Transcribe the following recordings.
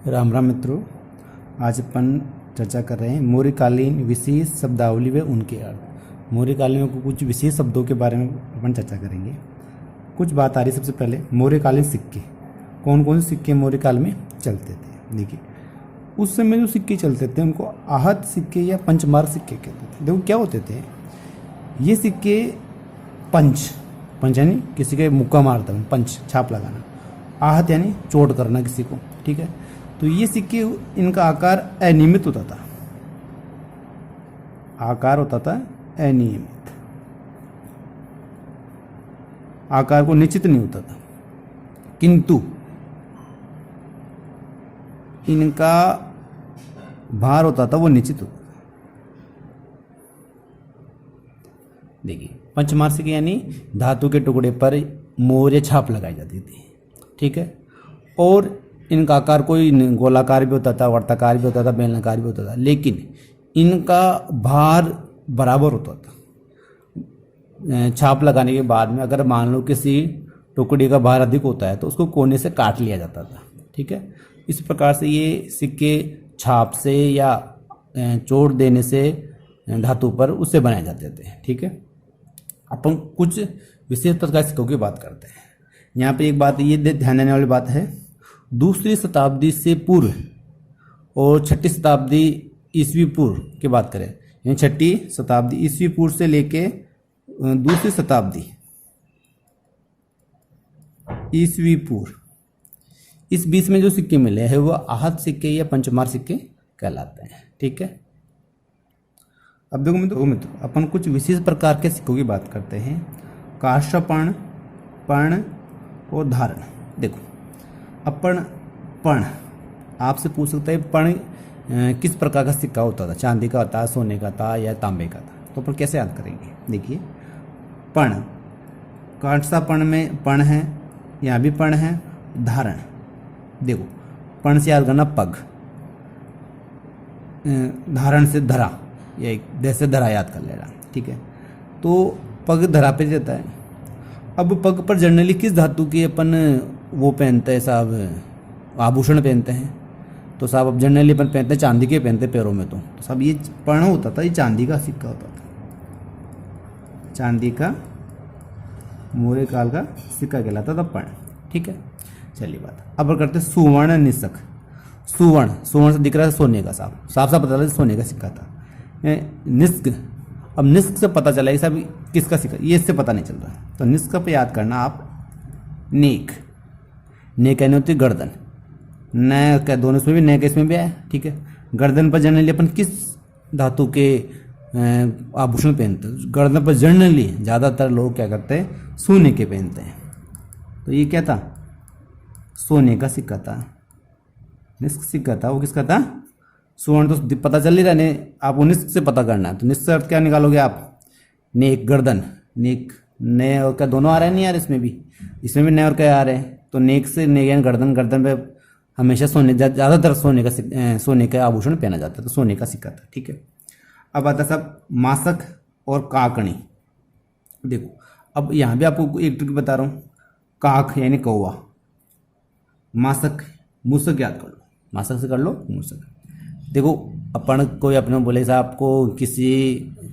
राम राम मित्रों, आज अपन चर्चा कर रहे हैं मौर्यकालीन विशेष शब्दावली व उनके अर्थ। मौर्यकालीन को कुछ विशेष शब्दों के बारे में अपन चर्चा करेंगे। कुछ बात आ रही सबसे पहले मौर्यकालीन सिक्के। कौन कौन से सिक्के मौर्यकाल में चलते थे? देखिए, उस समय जो सिक्के चलते थे उनको आहत सिक्के या पंचमार्क सिक्के कहते थे। देखो क्या होते थे ये सिक्के, पंच यानी किसी के मुक्का मारता है, पंच छाप लगाना, आहत यानी चोट करना किसी को, ठीक है। तो ये सिक्के, इनका आकार अनियमित होता था, आकार होता था अनियमित, आकार को निश्चित नहीं होता था, किंतु इनका भार होता था वो निश्चित होता था। देखिए, पंचमार्क सिक्के यानी धातु के टुकड़े पर मोहर छाप लगाई जाती थी, ठीक है। और इनका आकार कोई गोलाकार भी होता था, वर्ताकार भी होता था, बेलनाकार भी होता था, लेकिन इनका भार बराबर होता था। छाप लगाने के बाद में अगर मान लो किसी टुकड़ी का भार अधिक होता है तो उसको कोने से काट लिया जाता था, ठीक है। इस प्रकार से ये सिक्के छाप से या चोट देने से धातु पर उससे बनाए जाते थे, ठीक है। अपन कुछ विशेष प्रकार सिक्कों की बात करते हैं। यहाँ पे एक बात ये ध्यान देने वाली बात है, दूसरी शताब्दी से पूर्व और छठी शताब्दी ईस्वी पूर्व की बात करें, यानी छठी शताब्दी ईस्वी पूर्व से लेके दूसरी शताब्दी ईस्वी पूर्व, इस बीच में जो सिक्के मिले हैं वो आहत सिक्के या पंचमार्क सिक्के कहलाते हैं, ठीक है। अब देखो मित्रों, अपन कुछ विशेष प्रकार के सिक्कों की बात करते हैं। काष्ठपर्ण, पर्ण और धारण। देखो, अपन पर्ण, आपसे पूछ सकते हैं पर्ण किस प्रकार का सिक्का होता था, चांदी का था, सोने का था या तांबे का था, तो अपन कैसे याद करेंगे? देखिए, पर्ण, कांसा पर्ण में पर्ण है, यहाँ भी पर्ण है। धारण, देखो पर्ण से याद करना पग, धारण से धरा, ये जैसे धरा याद कर लेना, ठीक है। तो पग धरा पे देता है। अब पग पर जनरली किस धातु के अपन वो पहनते हैं साहब, आभूषण पहनते हैं, तो साहब अब जनरली अपन पहनते हैं चांदी के, पहनते पैरों में, तो साहब ये पर्ण होता था, ये चांदी का सिक्का होता था, चांदी का मौर्य काल का सिक्का कहलाता था पर्ण, ठीक है। चलिए बात अब करते सुवर्ण निस्क। सुवर्ण, सुवर्ण से दिख रहा है सोने का, साहब साफ साफ पता चला सोने का सिक्का था। निस्क, अब निस्क से पता चला साहब किसका सिक्का, ये इससे पता नहीं चल रहा, तो निस्क पे याद करना आप नेक, नेक यानी होती गर्दन, नय क्या दोनों इसमें भी, नय के इसमें भी है, ठीक है। गर्दन पर जनरली अपन किस धातु के आभूषण पहनते हैं? गर्दन पर जनरली ज़्यादातर लोग क्या करते हैं, सोने के पहनते हैं। तो ये क्या था, सोने का सिक्का था, निस्क सिक्का था। वो किसका था? सुवर्ण तो पता चल ही रहा है, आपको निस्क से पता करना है, तो निस्क से अर्थ क्या निकालोगे आप? नेक, गर्दन, नेक, नय और क्या दोनों आ रहे हैं? नहीं यार, इसमें भी नय और क्या आ रहे हैं, तो नेक से नेक यानी गर्दन, गर्दन पे हमेशा सोने, ज़्यादातर सोने का आभूषण पहना जाता है, तो सोने का सिक्का था, ठीक है। अब आता सब मासक और काकणी। देखो, अब यहाँ भी आपको एक ट्रिक बता रहा हूँ, काक यानी कौवा, मासक, मूसक याद कर लो, मासक से कर लो मूसक। देखो, अपन कोई अपने बोले साहब को किसी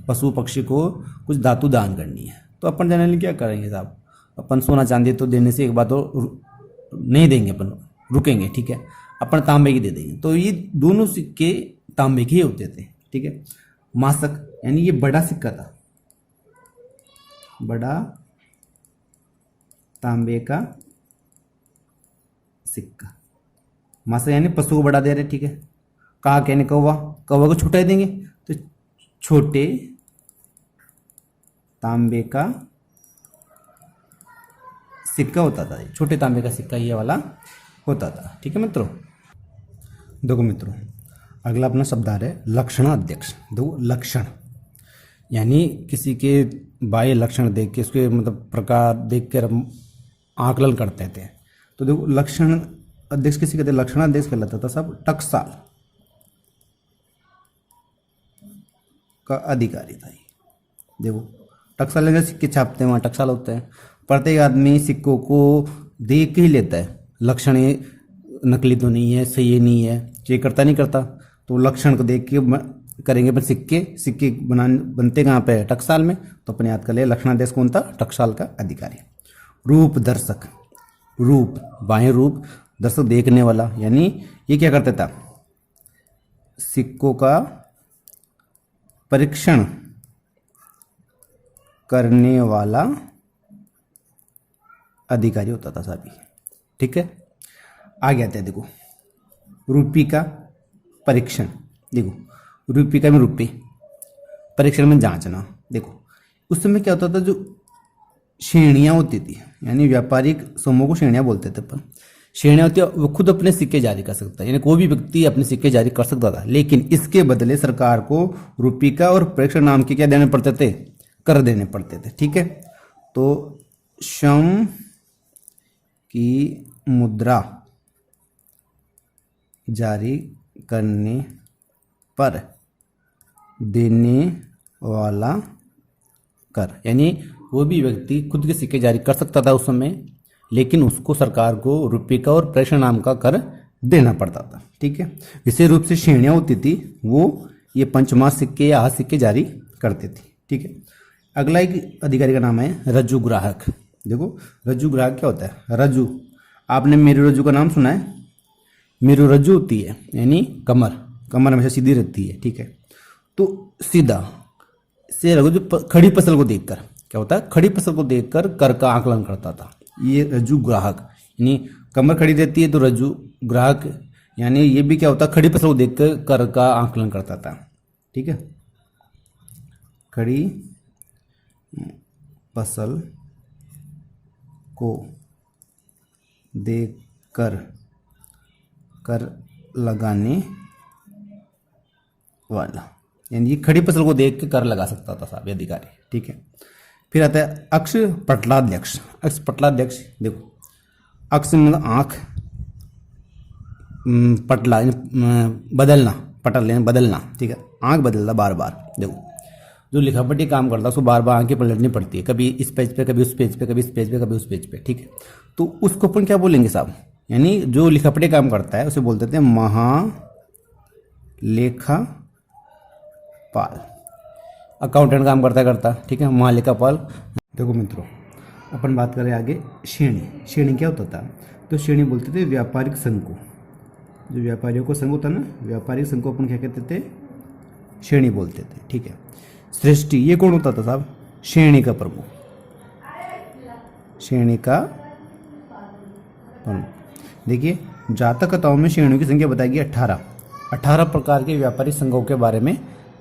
पशु पक्षी को कुछ धातु दान करनी है, तो अपन जनरली क्या करेंगे साहब, अपन सोना चांदी तो देने से एक बात तो नहीं देंगे, अपन रुकेंगे, ठीक है, अपन तांबे की दे देंगे। तो ये दोनों सिक्के तांबे के ही होते थे, ठीक है। मासक यानी ये बड़ा सिक्का था, बड़ा तांबे का सिक्का। मासक यानी पशु को बड़ा दे रहे, ठीक है। काक यानी कौवा, कौवा को छोटा ही देंगे, तो छोटे तांबे का सिक्का होता था, छोटे तांबे का सिक्का ये वाला होता था, ठीक है मित्रों। देखो मित्रों, अगला अपना शब्द आ रहा है लक्षणाध्यक्ष। देखो, लक्षण यानी किसी के बाह्य लक्षण देख के, उसके मतलब प्रकार देख कर आकलन करते थे। तो देखो, लक्षण अध्यक्ष किसी कहते, लक्षणाध्यक्ष कहलाता था सब टकसाल का अधिकारी था। देखो, टकसाल जैसे सिक्के छापते हैं वहाँ टकसाल होते हैं। प्रत्येक आदमी सिक्कों को देख के ही लेता है, लक्षण नकली तो नहीं है, सही नहीं है, चेक करता नहीं करता। तो लक्षण को देख के करेंगे अपन सिक्के बनते कहाँ पे, टकसाल में। तो अपने याद कर ले लक्षणादेश कौन था, टकसाल का अधिकारी। रूप दर्शक, रूप बाह्य रूप, दर्शक देखने वाला, यानी ये क्या करता था, सिक्कों का परीक्षण करने वाला अधिकारी होता था साहब। ठीक है, आगे आते हैं। देखो रूपी का परीक्षण, देखो रूपी में रुपये, परीक्षण में जांचना। देखो उस समय क्या होता था, जो श्रेणियाँ होती थी, यानी व्यापारिक समूह को श्रेणियाँ बोलते थे अपन। श्रेणियाँ होती है, वो खुद अपने सिक्के जारी कर सकता है, यानी कोई भी व्यक्ति अपने सिक्के जारी कर सकता था, लेकिन इसके बदले सरकार को रूपिका और प्रेक्षण नाम के क्या देने पड़ते थे, कर देने पड़ते थे। ठीक है, तो श्रम की मुद्रा जारी करने पर देने वाला कर, यानी वो भी व्यक्ति खुद के सिक्के जारी कर सकता था उस समय, लेकिन उसको सरकार को रुपये और प्रेषण नाम का कर देना पड़ता था। ठीक है, विशेष रूप से श्रेणियाँ होती थी, वो ये पंचमास सिक्के या हाथ सिक्के जारी करते थे। ठीक है, अगला एक अधिकारी का नाम है रज्जु ग्राहक। देखो रज्जु ग्राहक क्या होता है, रज्जु, आपने मेरू रज्जु का नाम सुना है। मेरू रज्जु होती है यानी कमर हमेशा सीधी रहती है। ठीक है, तो सीधा से रज्जु खड़ी फसल को देखकर क्या होता है, खड़ी फसल को देखकर कर का आकलन करता था, ये रज्जु ग्राहक। यानी कमर खड़ी रहती है तो रज्जु ग्राहक, यानी ये भी क्या होता है, खड़ी फसल को देखकर कर का आकलन करता था। ठीक है, खड़ी फसल को देखकर कर लगाने वाला, यानी ये खड़ी फसल को देख के कर लगा सकता था साहब अधिकारी। ठीक है, फिर आता है अक्ष पटलाध्यक्ष। अक्ष पटलाध्यक्ष, देखो अक्ष मतलब आँख, पटला बदलना, पटल यानी बदलना। ठीक है, आँख बदलना बार बार। देखो जो लिखापटी काम करता है उसको बार बार आँखें पलटनी पड़ती है, कभी इस पेज पे, कभी उस पेज पे, कभी इस पेज पे, कभी उस पेज पे। ठीक है, तो उसको अपन क्या बोलेंगे साहब, यानी जो लिखापटी काम करता है उसे बोलते थे महालेखापाल। अकाउंटेंट काम करता। ठीक है, महालेखापाल। देखो मित्रों, अपन बात करें आगे श्रेणी क्या होता था, तो श्रेणी बोलते थे व्यापारिक संघ को। जो व्यापारियों को संघ होता ना, व्यापारिक संघ को अपन क्या कहते थे, श्रेणी बोलते थे। ठीक है, सृष्टि, ये कौन होता था साहब, श्रेणी का प्रमुख। श्रेणी का प्रमुख, देखिए जातक कथाओं में श्रेणियों की संख्या बताई गई 18 प्रकार के व्यापारिक संघों के बारे में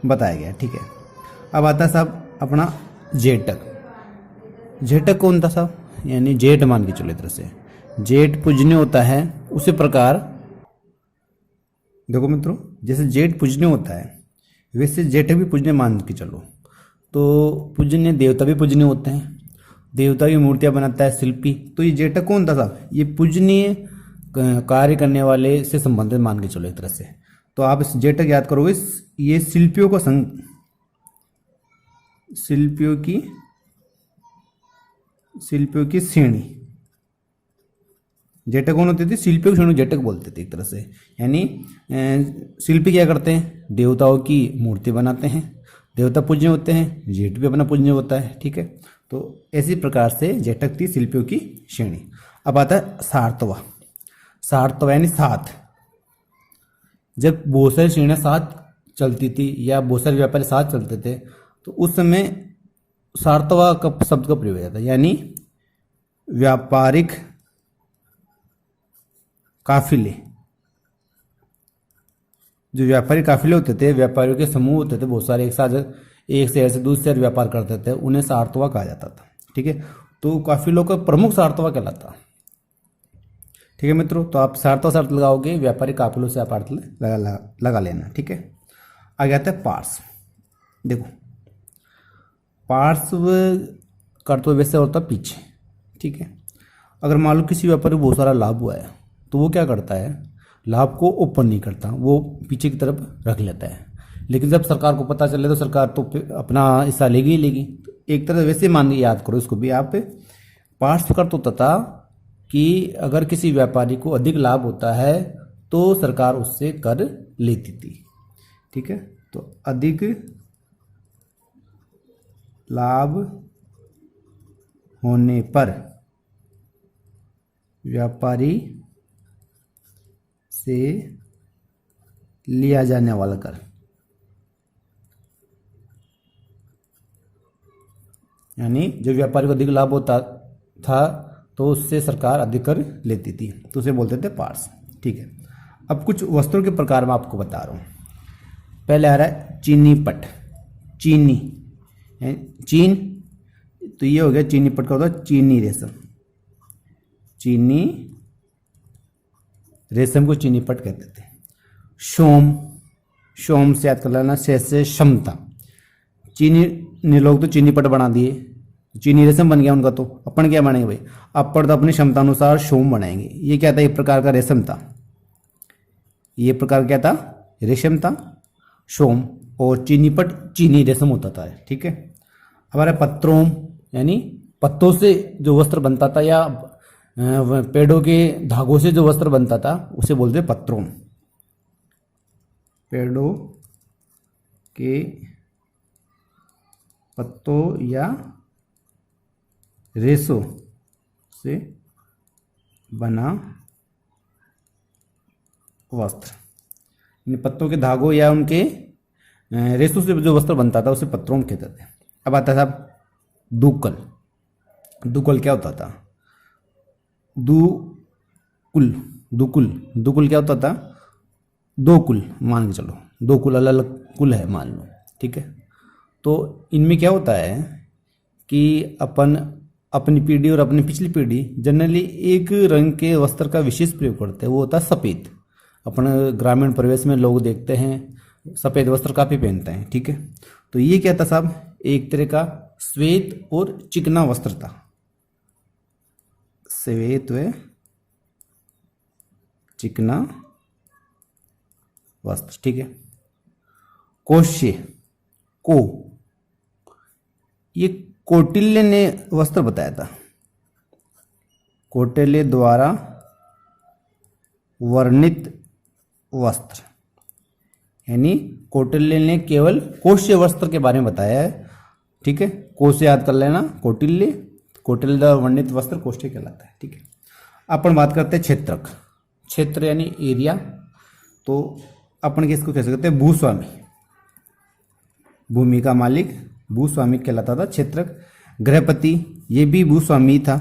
बताया गया। ठीक है, अब आता है साहब अपना जेठक। जेठक कौन था साहब, यानी जेठ मान के चलो तरह से, जेठ पूजनीय होता है उसी प्रकार। देखो मित्रों, जैसे जेठ पूजनीय होता है वैसे जेठक भी पूजनीय मान के चलो। तो पूजनीय देवता भी पूजनीय होते हैं, देवता की मूर्तियां बनाता है शिल्पी। तो ये जेठक कौन था साहब, ये पूजनीय कार्य करने वाले से संबंधित मान के चलो एक तरह से। तो आप इस जेठक याद करोगे, ये शिल्पियों का संघ, शिल्पियों की श्रेणी। जेठक कौन होती थी, शिल्पियों की श्रेणी जेठक बोलते थे एक तरह से। यानी शिल्पी क्या करते हैं, देवताओं की मूर्ति बनाते हैं, देवता पूजनीय होते हैं, जेठ भी अपना पूजनीय होता है। ठीक है, तो इसी प्रकार से जेठक थी शिल्पियों की श्रेणी। अब आता है सार्तवा। सार्तवा यानी साथ, जब बहुत सारी श्रेणियाँ साथ चलती थी या बहुत सारे व्यापारी साथ चलते थे तो उस समय सार्तवा का शब्द का प्रयोग होता है, यानी व्यापारिक काफिले। जो व्यापारी काफिले होते थे, व्यापारियों के समूह होते थे बहुत सारे, एक साथ एक शहर से दूसरे शहर व्यापार करते थे, उन्हें सार्तवा कहा जाता था। ठीक है, तो काफिलों का प्रमुख सार्तवा कहलाता। ठीक है मित्रों, तो आप सार्तवा शर्त लगाओगे, व्यापारी काफिलों से आप अर्थ लगा लेना। ठीक है, आगे आता है पार्श्व। देखो पार्श्व कर्तव्य वैसे होता है पीछे। ठीक है, अगर मान लो किसी व्यापारी को बहुत सारा लाभ हुआ है तो वो क्या करता है, लाभ को ओपन नहीं करता, वो पीछे की तरफ रख लेता है। लेकिन जब सरकार को पता चले तो सरकार तो अपना हिस्सा लेगी ही लेगी। तो एक तरह वैसे मान के याद करो इसको भी आप, पार्श्व कर्तव्य तथा कि अगर किसी व्यापारी को अधिक लाभ होता है तो सरकार उससे कर लेती थी। ठीक है, तो अधिक लाभ होने पर व्यापारी से लिया जाने वाला कर, यानी जो व्यापारी को अधिक लाभ होता था तो उससे सरकार अधिक कर लेती थी, तो उसे बोलते थे पार्स। ठीक है, अब कुछ वस्त्रों के प्रकार मैं आपको बता रहा हूँ। पहले आ रहा है चीनी पट। चीनी चीन, तो ये हो गया चीनी पट का होता है चीनी रेशम। चीनी रेशम को चीनी पट कहते थे। शोम, शोम से याद कर लेना, से क्षमता। चीनी लोग तो चीनी पट बना दिए, चीनी रेशम बन गया उनका, तो अपन क्या बनाएंगे भाई, अपन तो अपनी क्षमता अनुसार शोम बनाएंगे। ये क्या था, एक प्रकार का रेशम था। ये प्रकार क्या था, रेशम था, शोम। और चीनी पट चीनी रेशम होता था। ठीक है, हमारे पत्रों, यानी पत्तों से जो वस्त्र बनता था या पेड़ों के धागों से जो वस्त्र बनता था उसे बोलते पत्रों। पेड़ों के पत्तों या रेशों से बना वस्त्र, पत्तों के धागों या उनके रेशों से जो वस्त्र बनता था उसे पत्रों कहते थे। अब आता था दुक्कल। दुक्कल क्या होता था, दुकुल, दुकुल, दुकुल क्या होता था, दो कुल मान के चलो, दो कुल अलग अलग कुल है मान लो। ठीक है, तो इनमें क्या होता है कि अपन अपनी पीढ़ी और अपनी पिछली पीढ़ी जनरली एक रंग के वस्त्र का विशेष प्रयोग करते हैं, वो होता है सफ़ेद। अपन ग्रामीण परिवेश में लोग देखते हैं सफ़ेद वस्त्र काफ़ी पहनते हैं। ठीक है, तो ये क्या था साहब, एक तरह का श्वेत और चिकना वस्त्र था। श्वेत व चिकना वस्त्र। ठीक है, कोश्य को, ये कौटिल्य ने वस्त्र बताया था। कौटिल्य द्वारा वर्णित वस्त्र, यानी कौटिल्य ने केवल कोश्य वस्त्र के बारे में बताया है। ठीक है, कोश्य याद कर लेना, कौटिल्य, कौटिल्य द्वारा वर्णित वस्त्र कोश्य कहलाता है। ठीक है, अपन बात करते हैं क्षेत्रक। क्षेत्र यानी एरिया, तो अपन किसको कह सकते हैं, भूस्वामी, भूमि का मालिक भूस्वामी कहलाता था क्षेत्रक। गृहपति, ये भी भूस्वामी था,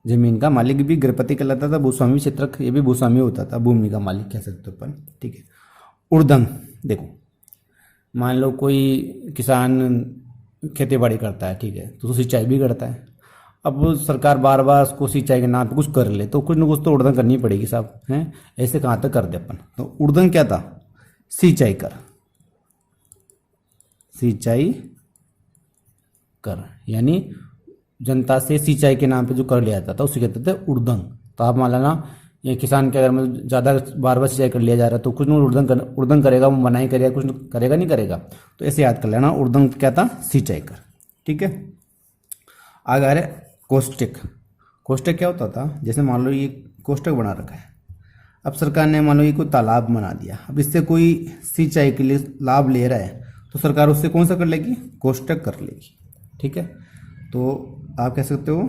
जमीन का मालिक भी गृहपति कहलाता था। भूस्वामी क्षेत्रक, ये भी भूस्वामी होता था, भूमि का मालिक कह सकते हो अपन। ठीक है, उर्दंग, देखो मान लो कोई किसान खेती बाड़ी करता है, ठीक है, तो सिंचाई भी करता है। अब सरकार बार बार उसको सिंचाई के नाम पे कुछ कर ले तो कुछ न कुछ तो उर्दंग करनी पड़ेगी साहब, हैं, ऐसे कहाँ तक कर दे अपन। तो उर्दंग क्या था, सिंचाई कर, सिंचाई कर, यानी जनता से सिंचाई के नाम पे जो कर लिया जाता था उसे कहते थे उर्दंग। तो आप मान लेना ये किसान के अगर में ज़्यादा बार बार सिंचाई कर लिया जा रहा है तो कुछ न उर्दंग करेगा, वो मनाही करेगा, कुछ करेगा नहीं करेगा, तो ऐसे याद कर लेना, उर्दंग क्या था, सिंचाई कर। ठीक है, आगे आ रहे कोष्टक। कोष्टक क्या होता था, जैसे मान लो ये कोष्टक बना रखा है, अब सरकार ने मान लो ये कोई तालाब बना दिया, अब इससे कोई सिंचाई के लिए लाभ ले रहा है तो सरकार उससे कौन सा कर लेगी, कोष्टक कर लेगी। ठीक है, तो आप कह सकते हो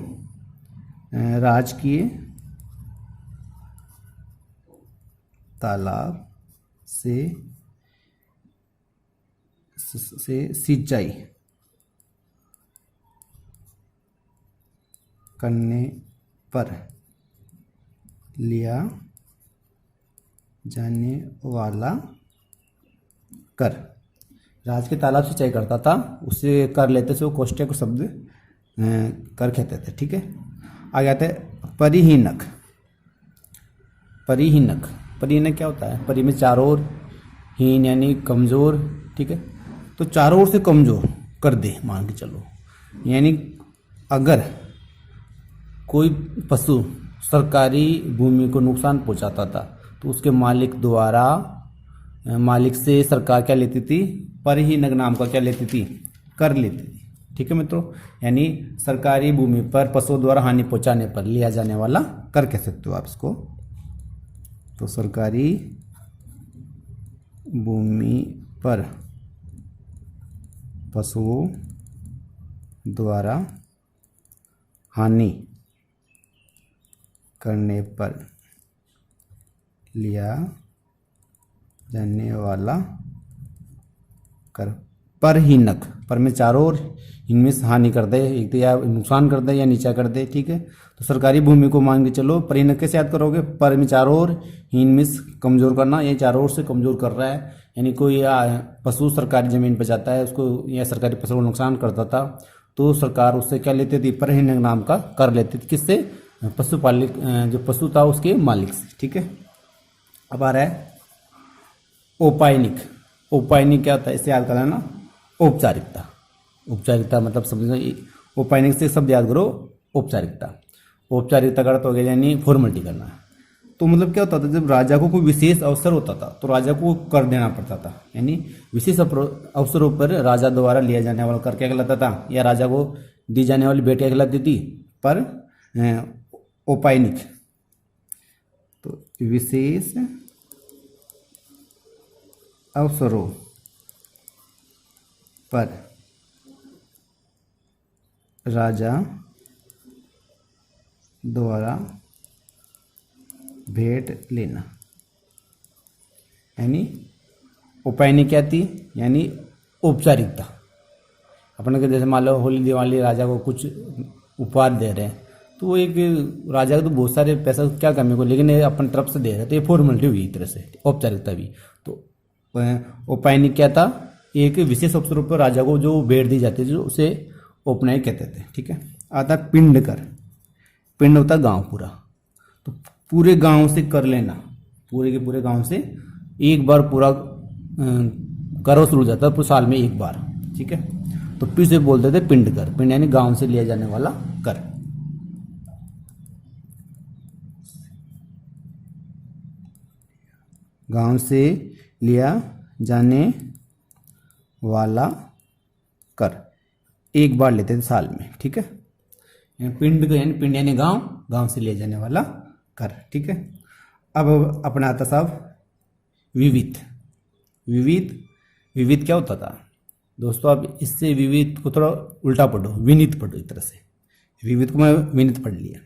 राजकीय तालाब से सिंचाई करने पर लिया जाने वाला कर। राज के तालाब सिंचाई करता था उसे कर लेते थे, वो कोष्टक शब्द कर कहते थे। ठीक है, आगे आते हैं परिहीनक। परिहीनक, परिहीनक क्या होता है, परि में चारों ओर, हीन यानी कमज़ोर। ठीक है, तो चारों ओर से कमज़ोर कर दे मान के चलो, यानी अगर कोई पशु सरकारी भूमि को नुकसान पहुंचाता था तो उसके मालिक द्वारा, मालिक से सरकार क्या लेती थी, परिहीनक नाम का क्या लेती थी, कर लेती थी। ठीक है मित्रों, यानी सरकारी भूमि पर पशुओं द्वारा हानि पहुंचाने पर लिया जाने वाला कर कह सकते हो आप इसको। तो सरकारी भूमि पर पशुओं द्वारा हानि करने पर लिया जाने वाला कर। परहीनक, पर में चारों ओर, इनमें से हानि कर दे, एक तो या नुकसान कर दे या नीचा कर दे, ठीक है। तो सरकारी भूमि को मान के चलो, परहीनक कैसे याद करोगे, पर में चारों ओर, हीन में कमजोर करना, ये चारों ओर से कमजोर कर रहा है, यानी कोई पशु सरकारी जमीन पर जाता है उसको या सरकारी फसल को नुकसान करता था तो सरकार उससे क्या लेती थी, परहीनक नाम का कर लेती थी। किससे, पशुपालक जो पशु था उसके मालिक से, ठीक है। अब आ रहा है औपायनिक। औपायनिक क्या होता है, इसे याद कर लेना, औपचारिकता। औपचारिकता मतलब समझना, औपायनिक से शब्द याद करो, औपचारिकता। औपचारिकता का अर्थ हो गया यानी फॉर्मेलिटी करना। तो मतलब क्या होता था, जब राजा को कोई विशेष अवसर होता था तो राजा को कर देना पड़ता था, यानी विशेष अवसरों पर राजा द्वारा लिया जाने वाला कर क्या कहलाता था, या राजा को दी जाने वाली भेंट क्या कहलाती थी, पर औपायनिक। तो विशेष अवसरों पर राजा द्वारा भेंट लेना, यानी औपायनिक क्या थी, यानी औपचारिकता। अपन के जैसे मान लो होली दिवाली राजा को कुछ उपहार दे रहे हैं, तो वो एक राजा को तो बहुत सारे पैसा क्या कमी को, लेकिन ये अपन तरफ से दे रहे हैं तो ये फॉर्मेलिटी हुई एक तरह से, औपचारिकता भी। तो औपायनिक क्या था, एक विशेष अवसरों पर राजा को जो भेंट दी जाती है जो उसे औपनायक कहते थे, ठीक है। आता पिंड कर। पिंड होता गांव पूरा, तो पूरे गांव से कर लेना, पूरे के पूरे गांव से एक बार पूरा कर वसूल जाता है, पूरे साल में एक बार, ठीक है। तो फिर से बोलते थे पिंड कर। पिंड यानी गांव से लिया जाने वाला कर। गांव से लिया जाने वाला कर एक बार लेते थे साल में, ठीक है। पिंड यानी गांव, गांव से लिया जाने वाला कर, ठीक है। अब अपना आता साहब विविध। विविध, विविध क्या होता था दोस्तों, अब इससे विविध को थोड़ा उल्टा पढ़ो, विनीत पढ़ो एक तरह से। विविध को मैं विनीत पढ़ लिया।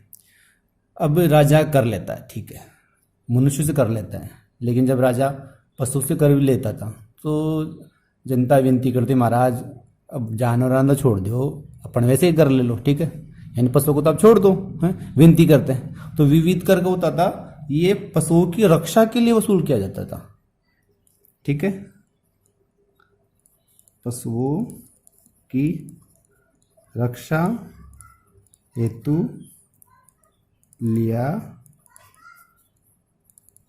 अब राजा कर लेता है, ठीक है, मनुष्य से कर लेता है, लेकिन जब राजा पशु से कर भी लेता था तो जनता विनती करती, महाराज अब जानवर छोड़ दो, अपन वैसे ही कर ले लो, ठीक है, यानी पशुओं को तो आप छोड़ दो, हैं, विनती करते हैं। तो विविध कर होता था, ये पशुओं की रक्षा के लिए वसूल किया जाता था, ठीक है। पशुओं की रक्षा हेतु लिया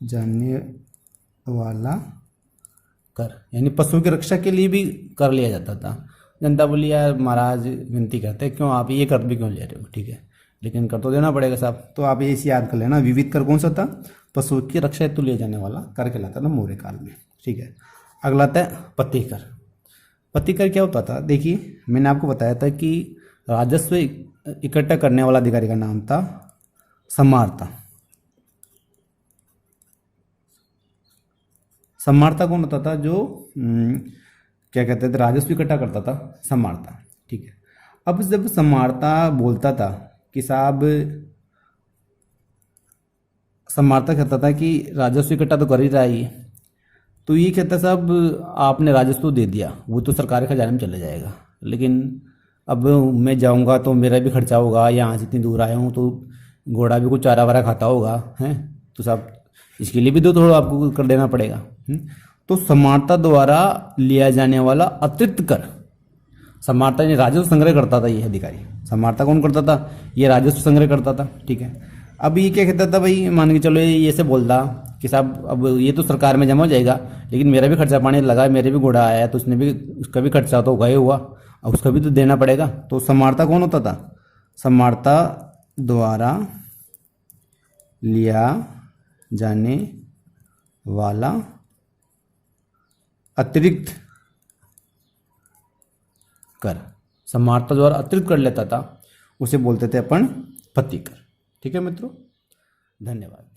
जाने वाला कर, यानी पशुओं की रक्षा के लिए भी कर लिया जाता था। जनता बोली यार महाराज विनती करते क्यों आप ये कर भी क्यों ले रहे हो, ठीक है, लेकिन कर तो देना पड़ेगा साहब। तो आप ये याद कर लेना, विविध कर कौन सा था, पशुओं की रक्षा हेतु लिया जाने वाला कर कहलाता था मौर्य काल में, ठीक है। अगला आता है पत्तिकर। पत्तिकर क्या होता था, देखिए मैंने आपको बताया था कि राजस्व इकट्ठा करने वाला अधिकारी का नाम था सम्मार्ता। सम्मार्ता कौन होता था, जो क्या कहते थे, राजस्व इकट्ठा करता था, सम्मार्ता, ठीक है। अब जब सम्मार्ता बोलता था कि साहब, सम्मार्ता कहता था कि राजस्व इकट्ठा तो कर ही रहा है, तो ये कहता साहब आपने राजस्व दे दिया, वो तो सरकार के खजाने में चले जाएगा, लेकिन अब मैं जाऊंगा तो मेरा भी खर्चा होगा, यहाँ से इतनी दूर आया हूँ तो घोड़ा भी कुछ चारा वारा खाता होगा, हैं, तो साहब इसके लिए भी तो थोड़ा आपको कर देना पड़ेगा। तो सम्मार्ता द्वारा लिया जाने वाला अतिरिक्त कर, सम्मार्ता ने राजस्व संग्रह करता था, ये अधिकारी सम्मार्ता कौन करता था, ये राजस्व संग्रह करता था, ठीक है। अब ये क्या कहता था भाई, मान के चलो ये से बोलता कि साहब अब ये तो सरकार में जमा हो जाएगा, लेकिन मेरा भी खर्चा पानी लगा, मेरे भी घोड़ा आया तो उसने भी, उसका भी खर्चा तो गए हुआ, अब उसका भी तो देना पड़ेगा। तो सम्मार्ता कौन होता था, सम्मार्ता द्वारा लिया जाने वाला अतिरिक्त कर, समार्था द्वारा अतिरिक्त कर लेता था उसे बोलते थे अपन पतिकर। ठीक है मित्रों, धन्यवाद।